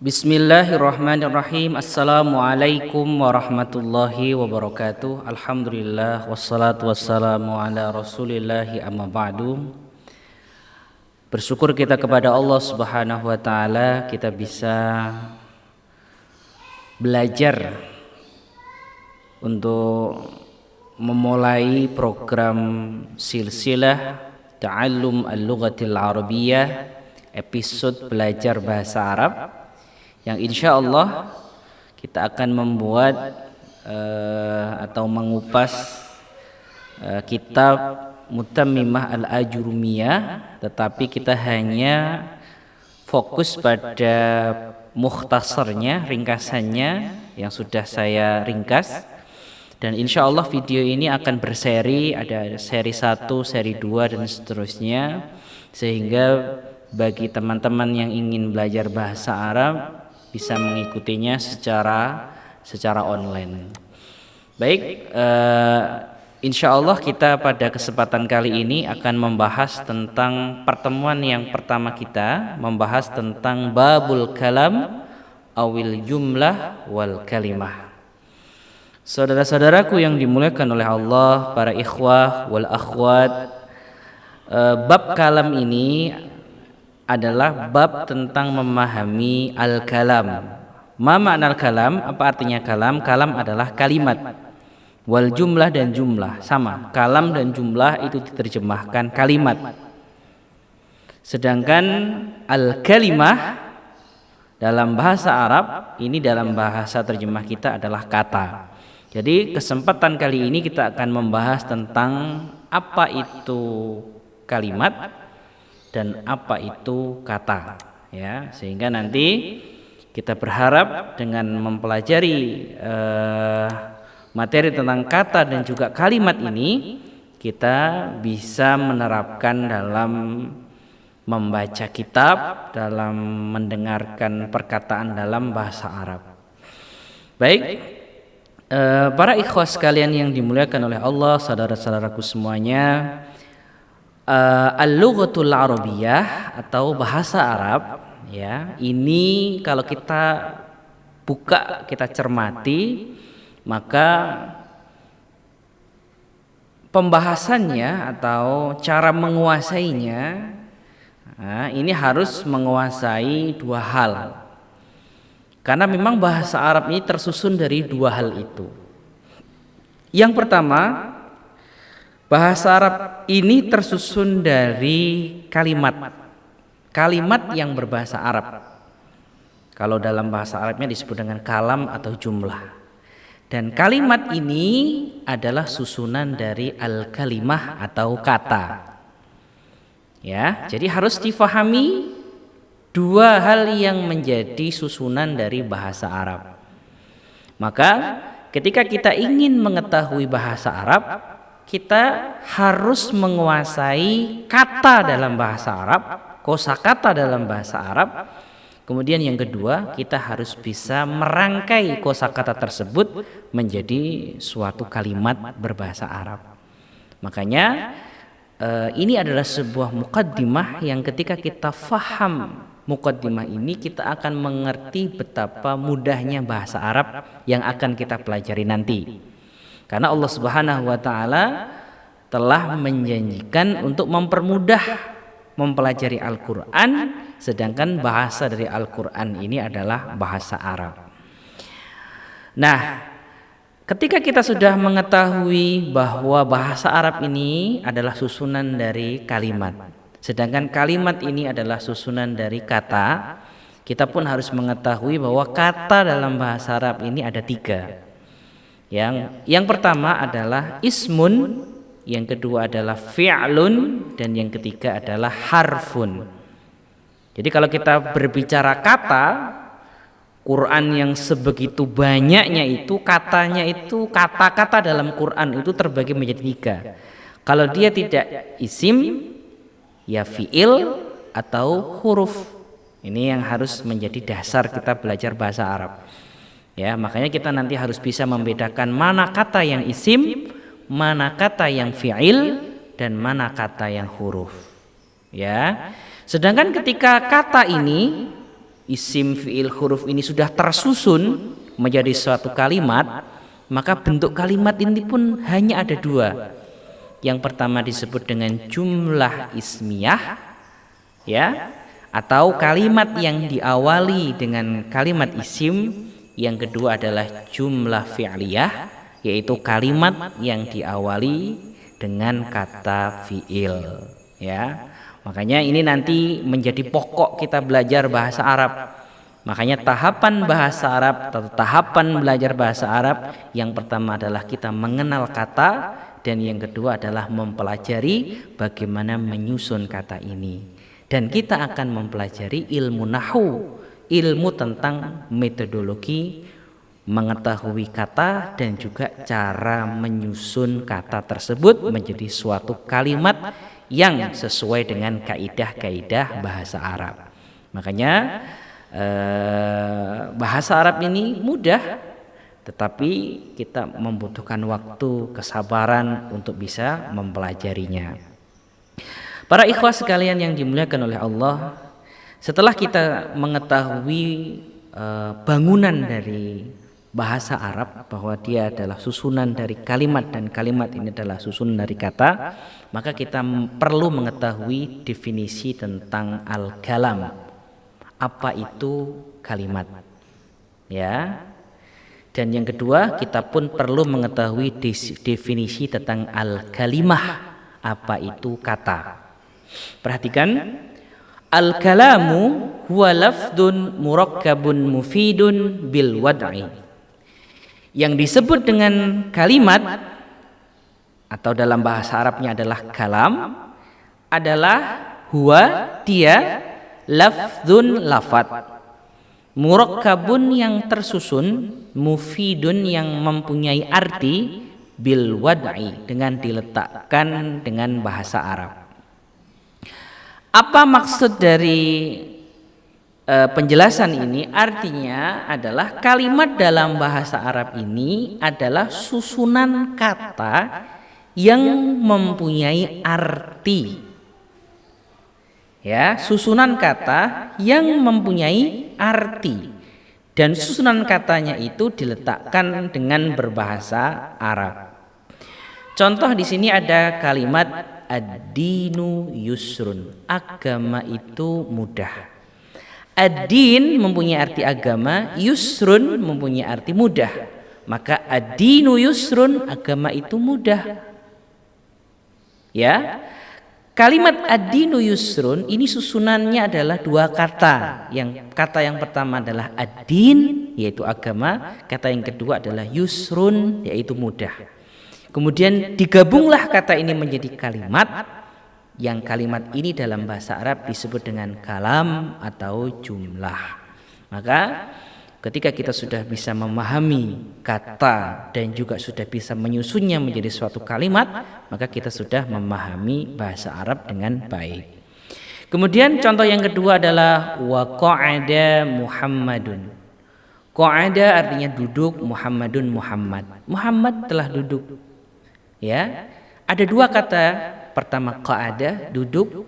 Bismillahirrahmanirrahim. Assalamualaikum warahmatullahi wabarakatuh. Alhamdulillah wassalatu wassalamu ala rasulillahi amma ba'du. Bersyukur kita kepada Allah subhanahu wa ta'ala, kita bisa belajar untuk memulai program silsilah Ta'allum al-Lughatil Arabiyyah, episode belajar bahasa Arab, yang insya Allah kita akan membuat atau mengupas kitab Mutammimah Al-Ajurumiyah, tetapi kita hanya fokus pada mukhtasarnya, ringkasannya yang sudah saya ringkas. Dan insya Allah video ini akan berseri, ada seri 1, seri 2 dan seterusnya, sehingga bagi teman-teman yang ingin belajar bahasa Arab bisa mengikutinya secara online. Baik, insya Allah kita pada kesempatan kali ini akan membahas tentang pertemuan yang pertama, kita membahas tentang babul kalam awil jumlah wal kalimah. Saudara-saudaraku yang dimuliakan oleh Allah, para ikhwah wal akhwat, bab kalam ini adalah bab tentang memahami al-kalam. Ma makna al-kalam? Apa artinya kalam? Kalam adalah kalimat. Wal jumlah dan jumlah sama. Kalam dan jumlah itu diterjemahkan kalimat. Sedangkan al-kalimah dalam bahasa Arab ini, dalam bahasa terjemah kita adalah kata. Jadi kesempatan kali ini kita akan membahas tentang apa itu kalimat dan apa itu kata, ya, sehingga nanti kita berharap dengan mempelajari materi tentang kata dan juga kalimat ini, kita bisa menerapkan dalam membaca kitab, dalam mendengarkan perkataan dalam bahasa Arab. Baik, para ikhwah sekalian yang dimuliakan oleh Allah, saudara-saudaraku semuanya, al-lughatul arabiyyah atau bahasa Arab, ya, ini kalau kita buka, kita cermati, maka pembahasannya atau cara menguasainya, ini harus menguasai dua hal. Karena memang bahasa Arab ini tersusun dari dua hal itu. Yang pertama, bahasa Arab ini tersusun dari kalimat yang berbahasa Arab. Kalau dalam bahasa Arabnya disebut dengan kalam atau jumlah. Dan kalimat ini adalah susunan dari al-kalimah atau kata. Ya, jadi harus difahami dua hal yang menjadi susunan dari bahasa Arab. Maka ketika kita ingin mengetahui bahasa Arab, kita harus menguasai kata dalam bahasa Arab, kosakata dalam bahasa Arab. Kemudian yang kedua, kita harus bisa merangkai kosakata tersebut menjadi suatu kalimat berbahasa Arab. Makanya ini adalah sebuah muqaddimah yang ketika kita faham muqaddimah ini, kita akan mengerti betapa mudahnya bahasa Arab yang akan kita pelajari nanti. Karena Allah Subhanahu wa ta'ala telah menjanjikan untuk mempermudah mempelajari Al-Quran, sedangkan bahasa dari Al-Quran ini adalah bahasa Arab. Nah, ketika kita sudah mengetahui bahwa bahasa Arab ini adalah susunan dari kalimat, sedangkan kalimat ini adalah susunan dari kata, kita pun harus mengetahui bahwa kata dalam bahasa Arab ini ada 3. Yang pertama adalah ismun, yang kedua adalah fi'lun, dan yang ketiga adalah harfun. Jadi kalau kita berbicara kata, Quran yang sebegitu banyaknya itu, katanya itu, kata-kata dalam Quran itu terbagi menjadi 3. Kalau dia tidak isim, ya fi'il atau huruf. Ini yang harus menjadi dasar kita belajar bahasa Arab. Ya, makanya kita nanti harus bisa membedakan mana kata yang isim, mana kata yang fi'il, dan mana kata yang huruf. Ya. Sedangkan ketika kata ini isim, fiil, huruf ini sudah tersusun menjadi suatu kalimat, maka bentuk kalimat ini pun hanya ada dua. Yang pertama disebut dengan jumlah ismiyah, ya, atau kalimat yang diawali dengan kalimat isim. Yang kedua adalah jumlah fi'liyah, yaitu kalimat yang diawali dengan kata fi'il, ya. Makanya ini nanti menjadi pokok kita belajar bahasa Arab. Makanya tahapan bahasa Arab atau tahapan belajar bahasa Arab, yang pertama adalah kita mengenal kata, dan yang kedua adalah mempelajari bagaimana menyusun kata ini. Dan kita akan mempelajari ilmu nahwu, ilmu tentang metodologi mengetahui kata dan juga cara menyusun kata tersebut menjadi suatu kalimat yang sesuai dengan kaidah-kaidah bahasa Arab. Makanya bahasa Arab ini mudah, tetapi kita membutuhkan waktu, kesabaran untuk bisa mempelajarinya. Para ikhwah sekalian yang dimuliakan oleh Allah, setelah kita mengetahui bangunan dari bahasa Arab, bahwa dia adalah susunan dari kalimat dan kalimat ini adalah susunan dari kata, maka kita perlu mengetahui definisi tentang al-kalam. Apa itu kalimat? Ya. Dan yang kedua, kita pun perlu mengetahui definisi tentang al-kalimah. Apa itu kata? Perhatikan, al-kalamu huwa lafdun murakkabun mufidun bil wad'i. Yang disebut dengan kalimat atau dalam bahasa Arabnya adalah kalam adalah huwa, dia, lafdun, lafad, murakkabun yang tersusun, mufidun yang mempunyai arti, bil wad'i dengan diletakkan dengan bahasa Arab. Apa maksud dari penjelasan ini? Artinya adalah kalimat dalam bahasa Arab ini adalah susunan kata yang mempunyai arti. Ya, susunan kata yang mempunyai arti, dan susunan katanya itu diletakkan dengan berbahasa Arab. Contoh di sini ada kalimat ad-dinu yusrun, agama itu mudah. Ad-din mempunyai arti agama, yusrun mempunyai arti mudah. Maka ad-dinu yusrun, agama itu mudah. Ya. Kalimat ad-dinu yusrun ini susunannya adalah dua kata. Kata yang pertama adalah ad-din, yaitu agama. Kata yang kedua adalah yusrun, yaitu mudah. Kemudian digabunglah kata ini menjadi kalimat, yang kalimat ini dalam bahasa Arab disebut dengan kalam atau jumlah. Maka ketika kita sudah bisa memahami kata dan juga sudah bisa menyusunnya menjadi suatu kalimat, maka kita sudah memahami bahasa Arab dengan baik. Kemudian contoh yang kedua adalah wa qa'ada Muhammadun. Qa'ada artinya duduk, Muhammadun Muhammad. Muhammad telah duduk. Ya, ada dua kata. Pertama qa'ada, duduk.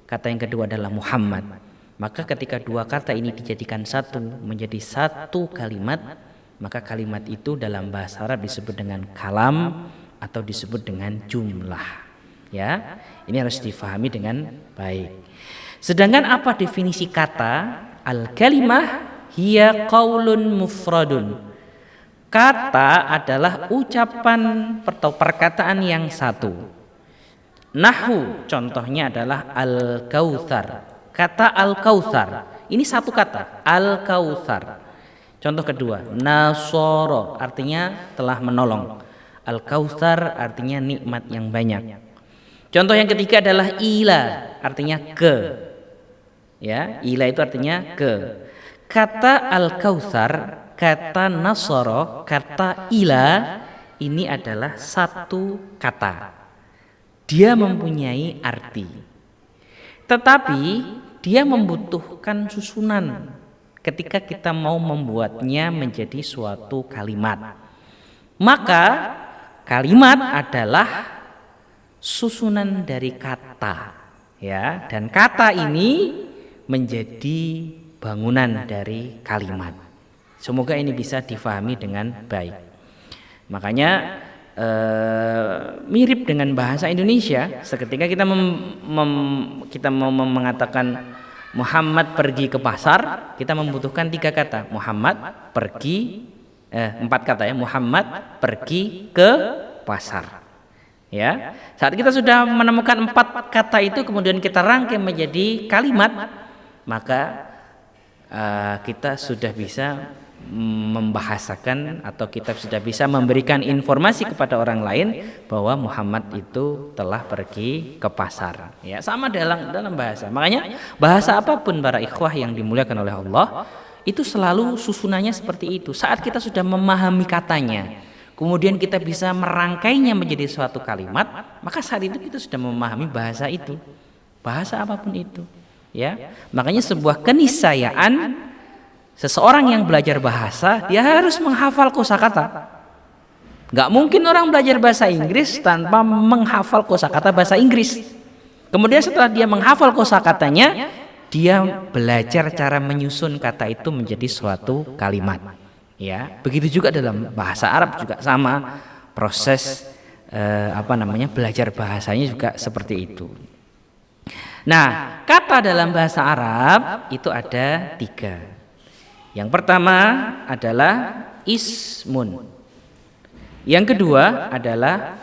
Kata yang kedua adalah Muhammad. Maka ketika dua kata ini dijadikan satu menjadi satu kalimat, maka kalimat itu dalam bahasa Arab disebut dengan kalam atau disebut dengan jumlah. Ya, ini harus difahami dengan baik. Sedangkan apa definisi kata? Al-kalimah hiya qaulun mufradun. Kata adalah ucapan atau perkataan yang satu. Nahwu contohnya adalah al-kautsar. Kata al-kautsar ini satu kata, al-kautsar. Contoh kedua, nasoro artinya telah menolong. Al-kautsar artinya nikmat yang banyak. Contoh yang ketiga adalah ila, artinya ke. Ya, ila itu artinya ke. Kata al-kautsar, kata nasoro, kata ila ini adalah satu kata. Dia mempunyai arti, tetapi dia membutuhkan susunan ketika kita mau membuatnya menjadi suatu kalimat. Maka kalimat adalah susunan dari kata, ya, dan kata ini menjadi bangunan dari kalimat. Semoga ini bisa difahami dengan baik. Makanya mirip dengan bahasa Indonesia. Seketika kita kita mau mengatakan Muhammad pergi ke pasar, kita membutuhkan 3 kata. Muhammad pergi 4 kata ya. Muhammad pergi ke pasar. Ya. Saat kita sudah menemukan 4 kata itu, kemudian kita rangkai menjadi kalimat, maka kita sudah bisa membahasakan atau kita sudah bisa memberikan informasi kepada orang lain bahwa Muhammad itu telah pergi ke pasar. Ya, sama dalam bahasa. Makanya bahasa apapun para ikhwah yang dimuliakan oleh Allah, itu selalu susunannya seperti itu. Saat kita sudah memahami katanya, kemudian kita bisa merangkainya menjadi suatu kalimat, maka saat itu kita sudah memahami bahasa itu. Bahasa apapun itu, ya. Makanya sebuah keniscayaan seseorang yang belajar bahasa, dia harus menghafal kosakata. Gak mungkin orang belajar bahasa Inggris tanpa menghafal kosakata bahasa Inggris. Kemudian setelah dia menghafal kosakatanya, dia belajar cara menyusun kata itu menjadi suatu kalimat. Ya, begitu juga dalam bahasa Arab juga sama proses belajar bahasanya juga seperti itu. Nah, kata dalam bahasa Arab itu ada 3. Yang pertama adalah ismun. Yang kedua adalah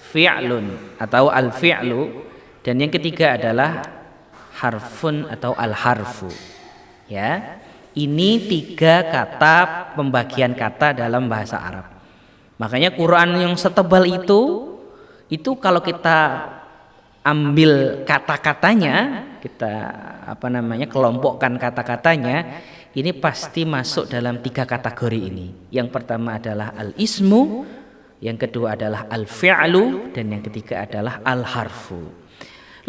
fi'lun atau al-fi'lu, dan yang ketiga adalah harfun atau al-harfu. Ya. Ini 3 kata pembagian kata dalam bahasa Arab. Makanya Quran yang setebal itu kalau kita ambil kata-katanya, kita kelompokkan kata-katanya, ini pasti masuk dalam 3 kategori ini. Yang pertama adalah al-ismu, yang kedua adalah al-fi'lu, dan yang ketiga adalah al-harfu.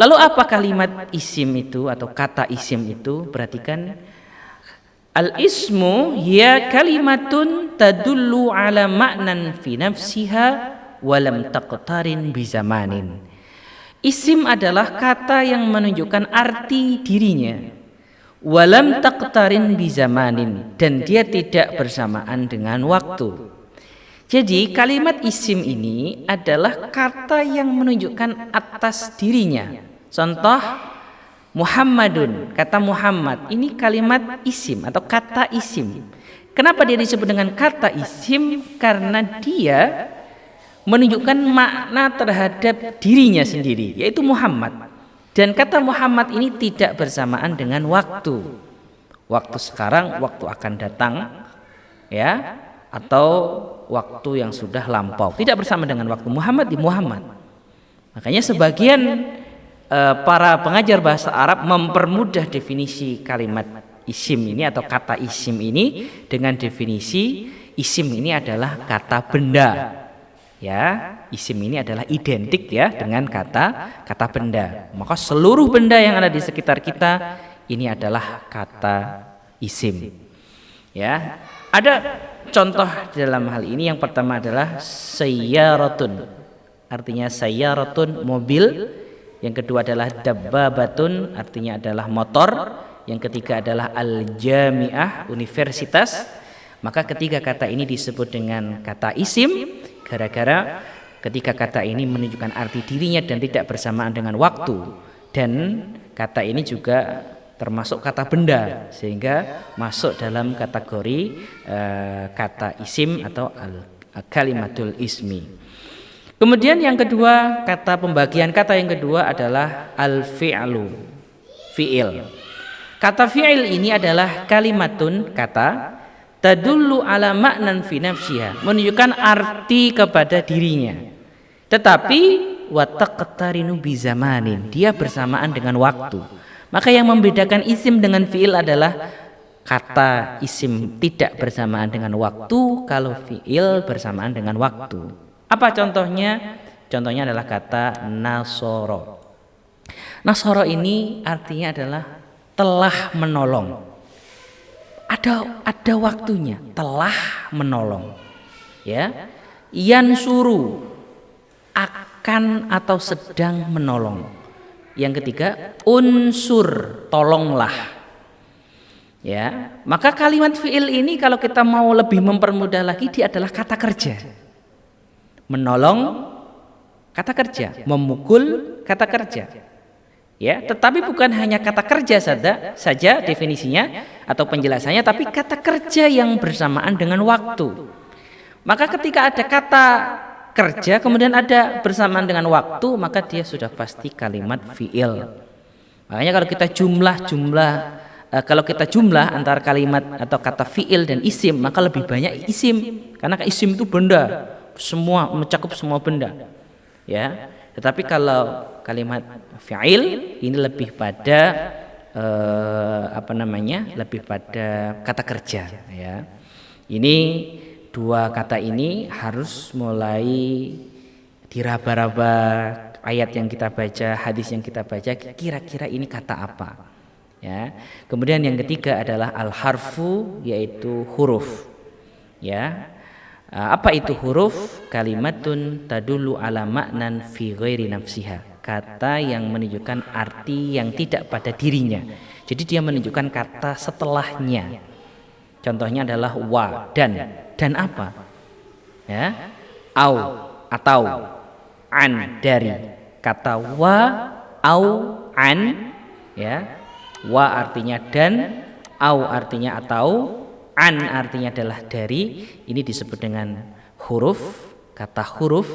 Lalu apa kalimat isim itu atau kata isim itu? Perhatikan, al-ismu hiya kalimatun tadullu ala ma'nan fi nafsiha walam taqtarin bi zamanin. Isim adalah kata yang menunjukkan arti dirinya, walam taqtarin bi zamanin, dan dia tidak bersamaan dengan waktu. Jadi kalimat isim ini adalah kata yang menunjukkan atas dirinya. Contoh Muhammadun, kata Muhammad ini kalimat isim atau kata isim. Kenapa dia disebut dengan kata isim? Karena dia menunjukkan makna terhadap dirinya sendiri, yaitu Muhammad. Dan kata Muhammad ini tidak bersamaan dengan waktu. Waktu sekarang, waktu akan datang, ya, atau waktu yang sudah lampau. Tidak bersama dengan waktu. Muhammad di Muhammad. Makanya sebagian para pengajar bahasa Arab mempermudah definisi kalimat isim ini atau kata isim ini dengan definisi isim ini adalah kata benda. Ya, isim ini adalah identik ya dengan kata benda. Maka seluruh benda yang ada di sekitar kita ini adalah kata isim. Ya, ada contoh dalam hal ini. Yang pertama adalah sayyaratun, artinya sayyaratun mobil. Yang kedua adalah dabbabatun, artinya adalah motor. Yang ketiga adalah al-jami'ah, universitas. Maka ketiga kata ini disebut dengan kata isim gara-gara ketika kata ini menunjukkan arti dirinya dan tidak bersamaan dengan waktu, dan kata ini juga termasuk kata benda sehingga masuk dalam kategori kata isim atau kalimatul ismi. Kemudian yang kedua, kata pembagian kata yang kedua adalah al-fi'lu, fi'il. Kata fi'il ini adalah kalimatun, kata tadullu ala ma'nan fi nafsiha, menunjukkan arti kepada dirinya, tetapi wa taqtarinu bi zamanin, dia bersamaan dengan waktu. Maka yang membedakan isim dengan fi'il adalah kata isim tidak bersamaan dengan waktu, kalau fi'il bersamaan dengan waktu. Apa contohnya? Contohnya adalah kata nasoro. Nasoro ini artinya adalah telah menolong. Ada waktunya, telah menolong. Ya. Yansuru, akan atau sedang menolong. Yang ketiga, unsur, tolonglah. Ya, maka kalimat fi'il ini kalau kita mau lebih mempermudah lagi, dia adalah kata kerja. Menolong kata kerja, memukul kata kerja. Ya, tetapi bukan hanya kata kerja saja definisinya atau penjelasannya, tapi kata kerja yang bersamaan dengan waktu. Maka ketika ada kata kerja kemudian ada bersamaan dengan waktu, maka dia sudah pasti kalimat fi'il. Makanya kalau kita jumlah antara kalimat atau kata fi'il dan isim, maka lebih banyak isim, karena isim itu benda, semua mencakup semua benda. Ya, tetapi kalau kalimat fi'il ini lebih pada lebih pada kata kerja. Ya, ini dua kata ini harus mulai diraba-raba ayat yang kita baca, hadis yang kita baca, kira-kira ini kata apa. Ya, kemudian yang ketiga adalah al-harfu, yaitu huruf. Ya, apa itu huruf? Kalimatun tadullu ala ma'nan fi ghairi nafsiha, kata yang menunjukkan arti yang tidak pada dirinya. Jadi dia menunjukkan kata setelahnya. Contohnya adalah wa, dan apa? Ya, au, atau, an, dari. Kata wa, au, an, ya. Wa artinya dan, au artinya atau, an artinya adalah dari. Ini disebut dengan huruf, kata huruf,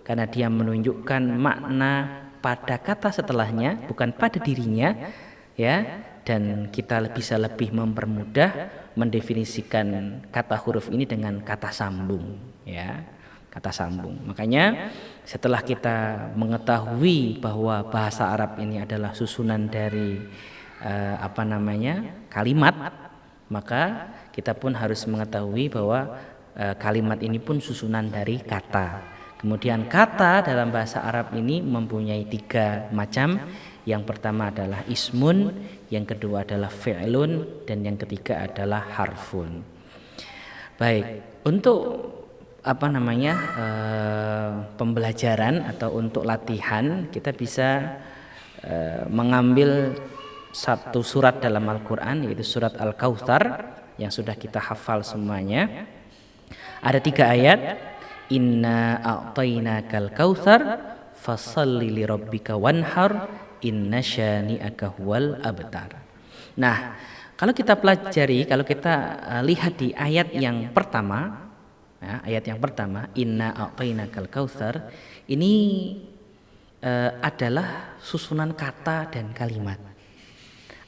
karena dia menunjukkan makna pada kata setelahnya, bukan pada dirinya, ya. Dan kita bisa lebih mempermudah mendefinisikan kata huruf ini dengan kata sambung, ya, kata sambung. Makanya setelah kita mengetahui bahwa bahasa Arab ini adalah susunan dari kalimat, maka kita pun harus mengetahui bahwa kalimat ini pun susunan dari kata. Kemudian kata dalam bahasa Arab ini mempunyai 3 macam. Yang pertama adalah ismun, yang kedua adalah fi'lun, dan yang ketiga adalah harfun. Baik, untuk pembelajaran atau untuk latihan, kita bisa mengambil satu surat dalam Al-Quran, yaitu surat Al-Kautsar yang sudah kita hafal semuanya. Ada 3 ayat. Inna a'tainakal kautsar fasholli lirabbika wanhar inna syani'aka huwal abtar. Nah, kalau kita pelajari, kalau kita lihat di ayat yang pertama, ya, ayat yang pertama, inna a'tainakal kautsar, ini adalah susunan kata dan kalimat.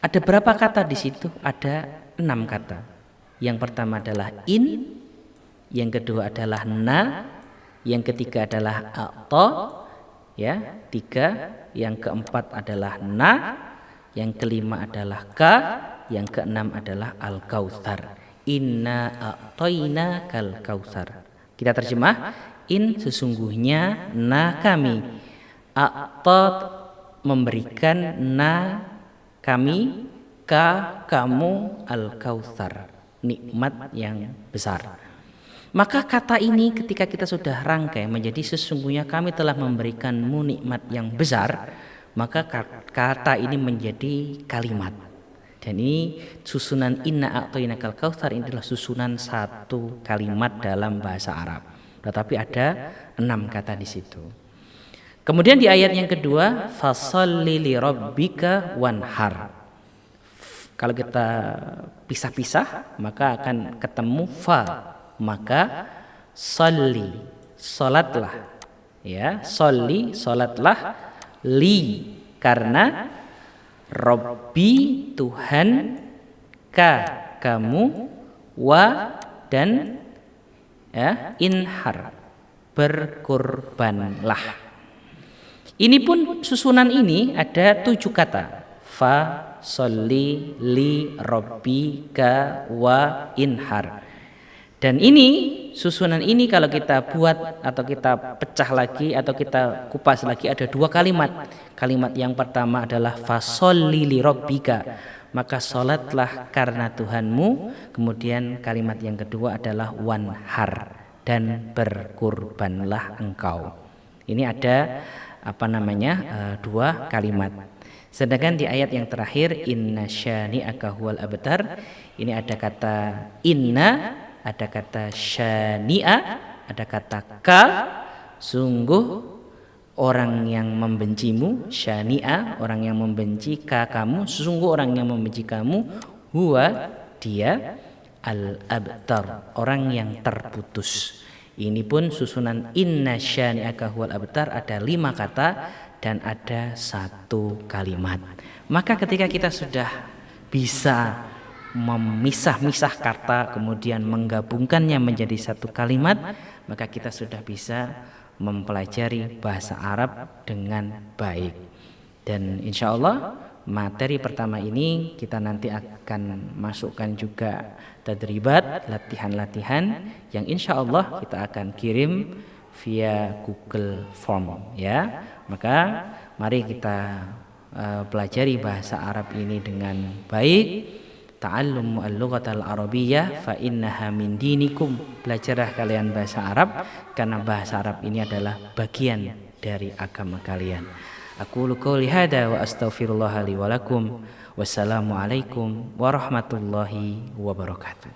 Ada berapa kata di situ? Ada 6 kata. Yang pertama adalah in, yang kedua adalah na, yang ketiga adalah a'ta, ya, 3, yang keempat adalah na, yang kelima adalah ka, yang keenam adalah al-kautsar. Inna a'tainakal kautsar. Kita terjemah, in sesungguhnya, na kami, a'ta memberikan, na kami, ka kamu, al-kautsar nikmat yang besar. Maka kata ini ketika kita sudah rangkai menjadi sesungguhnya kami telah memberikanmu nikmat yang besar, maka kata ini menjadi kalimat. Dan ini susunan inna a'tainakal kautsar, ini adalah susunan satu kalimat dalam bahasa Arab. Tetapi ada 6 kata di situ. Kemudian di ayat yang kedua, fasholli lirabbika wanhar. Kalau kita pisah-pisah maka akan ketemu fa, maka sholli, salatlah, ya, sholli, salatlah, li karena Rabbi Tuhan, ka kamu, wa dan, ya, inhar berkurbanlah. Ini pun susunan ini ada 7 kata. Fa, sholli, li, rabbi, ka, wa, inhar. Dan ini susunan ini kalau kita buat atau kita pecah lagi atau kita kupas lagi ada 2 kalimat. Kalimat yang pertama adalah fa sholli li rabbika, maka salatlah karena Tuhanmu. Kemudian kalimat yang kedua adalah wanhar, dan berkurbanlah engkau. Ini ada 2 kalimat. Sedangkan di ayat yang terakhir inna syani'aka huwal abtar, ini ada kata inna, ada kata syani'a, ada kata ka, sungguh orang yang membencimu, syani'a orang yang membenci, ka kamu, sesungguh orang yang membenci kamu, huwa dia, al-abtar orang yang terputus. Ini pun susunan inna syani'aka huwal abtar ada 5 kata dan ada 1 kalimat. Maka ketika kita sudah bisa memisah-misah kata kemudian menggabungkannya menjadi 1 kalimat, maka kita sudah bisa mempelajari bahasa Arab dengan baik. Dan insya Allah materi pertama ini kita nanti akan masukkan juga tadribat, latihan-latihan yang insya Allah kita akan kirim via Google Form ya. Maka mari kita pelajari bahasa Arab ini dengan baik. Ta'allum al-lughatal arabiyyah fa innaha min dinikum. Belajarlah kalian bahasa Arab karena bahasa Arab ini adalah bagian dari agama kalian. Aqulu qouli hadza wa astaghfirullah li wa lakum. Wassalamu alaikum warahmatullahi wabarakatuh.